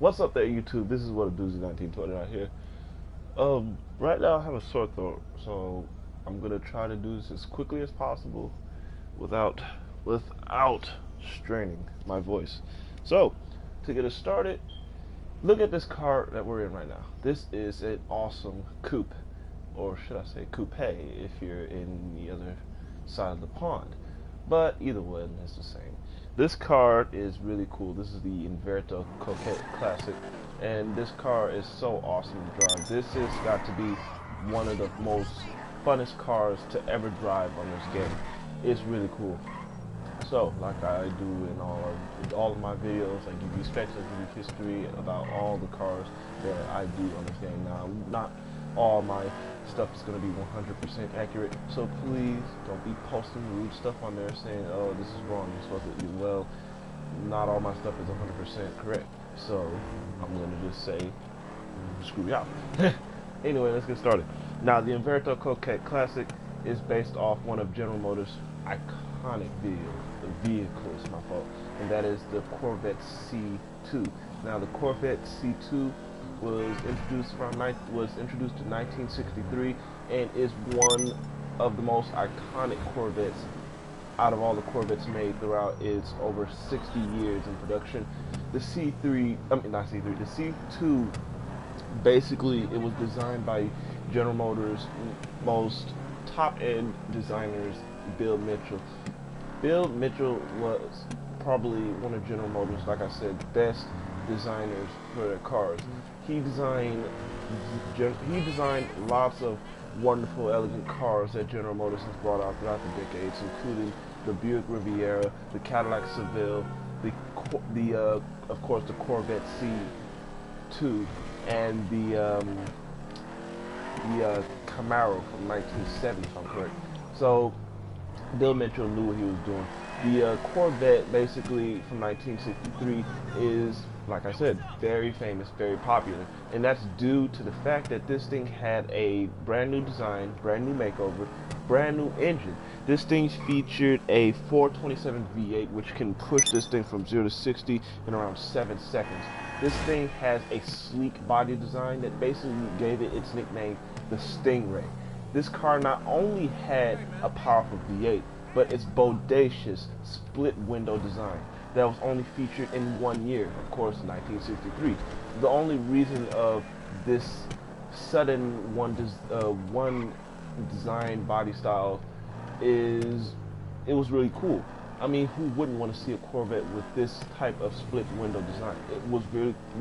What's up there, YouTube? This is what a doozy 1920 out here. Right now I have a sore throat, so I'm gonna try to do this as quickly as possible without without straining my voice. So, to get us started, look at this car that we're in right now. This is an awesome coupe, or should I say coupe if you're in the other side of the pond. But either way, it's the same. This car is really cool. This is the Inverto Coquette Classic, and this car is so awesome to drive. This has got to be one of the most funnest cars to ever drive on this game. It's really cool. So, like I do in all of my videos, I give you specs, I give you history about all the cars that I do on this game. Now, not all my stuff is going to be 100% accurate, so please don't be posting rude stuff on there saying, oh, this is wrong, you're supposed to do well. Not all my stuff is 100% correct, so I'm going to just say, screw you out. Anyway, let's get started. Now, the Inverto Coquette Classic is based off one of General Motors' iconic vehicles, my fault, and that is the Corvette C2. Now, the Corvette C2 was introduced in 1963 and is one of the most iconic Corvettes out of all the Corvettes made throughout its over 60 years in production. The the C2, basically it was designed by General Motors' most top-end designers, Bill Mitchell. Bill Mitchell was probably one of General Motors', like I said, best designers for their cars. He designed lots of wonderful, elegant cars that General Motors has brought out throughout the decades, including the Buick Riviera, the Cadillac Seville, of course the Corvette C2, and the Camaro from 1970, if I'm correct. So Bill Mitchell knew what he was doing. The Corvette, basically from 1963, is, like I said, very famous, very popular, and that's due to the fact that this thing had a brand new design, brand new makeover, brand new engine. This thing featured a 427 V8, which can push this thing from 0 to 60 in around 7 seconds. This thing has a sleek body design that basically gave it its nickname, the Stingray. This car not only had a powerful V8, but its bodacious split window design that was only featured in 1 year, of course, 1963. The only reason of this sudden one design body style is it was really cool. I mean, who wouldn't want to see a Corvette with this type of split window design? It was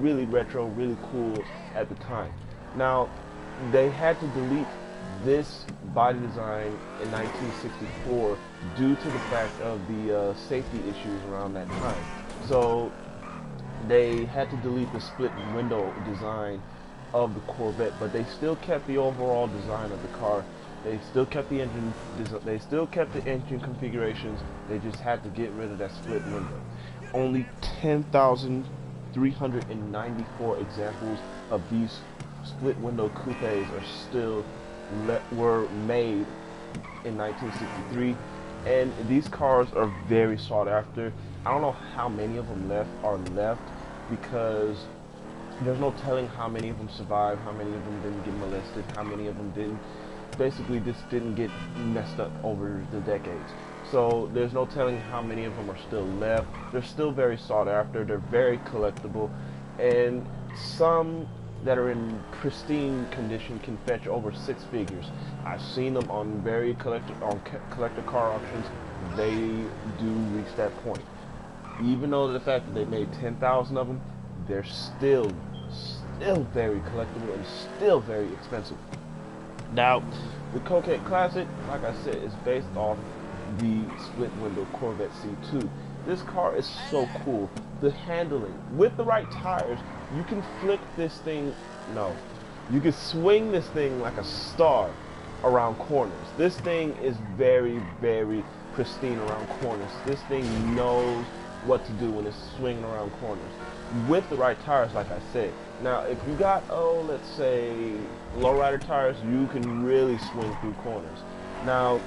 really retro, really cool at the time. Now, they had to delete this body design in 1964 due to the fact of the safety issues around that time. So they had to delete the split window design of the Corvette, but they still kept the overall design of the car. They still kept the engine. They still kept the engine configurations. They just had to get rid of that split window. Only 10,394 examples of these split window coupes were made in 1963, and these cars are very sought after. I don't know how many of them are left because there's no telling how many of them survived, how many of them didn't get molested, how many of them didn't get messed up over the decades. So there's no telling how many of them are still left. They're still very sought after. They're very collectible, and some that are in pristine condition can fetch over 6 figures. I've seen them on collector car auctions. They do reach that point. Even though the fact that they made 10,000 of them, they're still very collectible and still very expensive. Now, the Coquette Classic, like I said, is based off the split window Corvette C2. This car is so cool. The handling, with the right tires, you can flick this thing, you can swing this thing like a star around corners. This thing is very, very pristine around corners. This thing knows what to do when it's swinging around corners. With the right tires, like I said. Now, if you got, let's say, lowrider tires, you can really swing through corners. Now,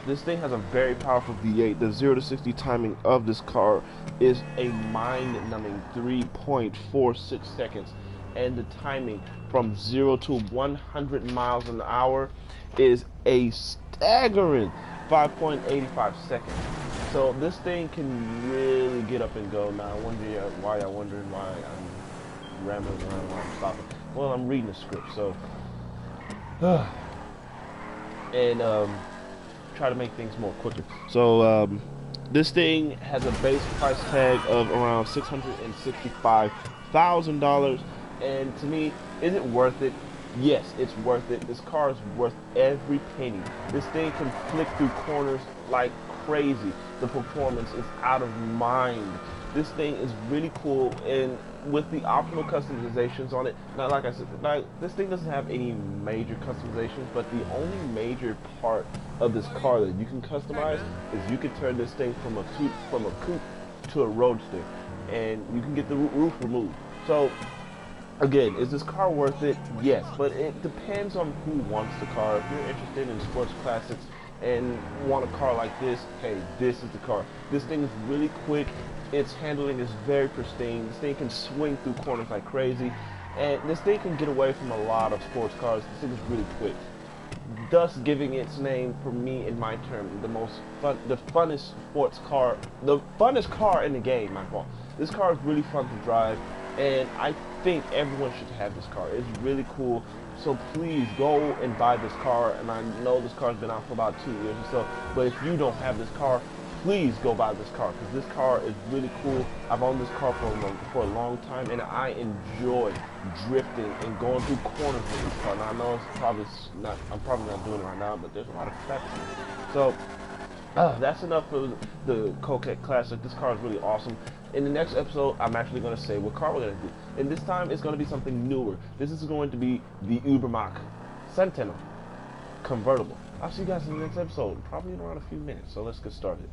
This thing has a very powerful V8. The 0 to 60 timing of this car is a mind-numbing 3.46 seconds, and the timing from 0 to 100 miles an hour is a staggering 5.85 seconds. So this thing can really get up and go. Now I wonder why you're wondering why I'm rambling around while I'm stopping. Well, I'm reading the script, so and try to make things more quicker. So this thing has a base price tag of around $665,000, and to me, is it worth it? Yes, it's worth it. This car is worth every penny. This thing can flick through corners like crazy. The performance is out of mind. This thing is really cool, and with the optional customizations on it, now like I said, this thing doesn't have any major customizations, but the only major part of this car that you can customize is you can turn this thing from a coupe to a roadster, and you can get the roof removed. So again, is this car worth it? Yes, but it depends on who wants the car. If you're interested in sports classics and want a car like this, hey, this is the car. This thing is really quick. Its handling is very pristine. This thing can swing through corners like crazy, and this thing can get away from a lot of sports cars. This thing is really quick, thus giving its name, for me, in my term, the funnest sports car, the funnest car in the game. My fault. This car is really fun to drive, and I think everyone should have this car. It's really cool. So please go and buy this car. And I know this car's been out for about 2 years or so, but if you don't have this car, please go buy this car, because this car is really cool. I've owned this car for a long time, and I enjoy drifting and going through corners with this car. Now I know I'm probably not doing it right now, but there's a lot of traffic. So that's enough for the Coquette Classic. This car is really awesome. In the next episode, I'm actually going to say what car we're going to do. And this time, it's going to be something newer. This is going to be the Ubermacht Sentinel convertible. I'll see you guys in the next episode, probably in around a few minutes. So let's get started.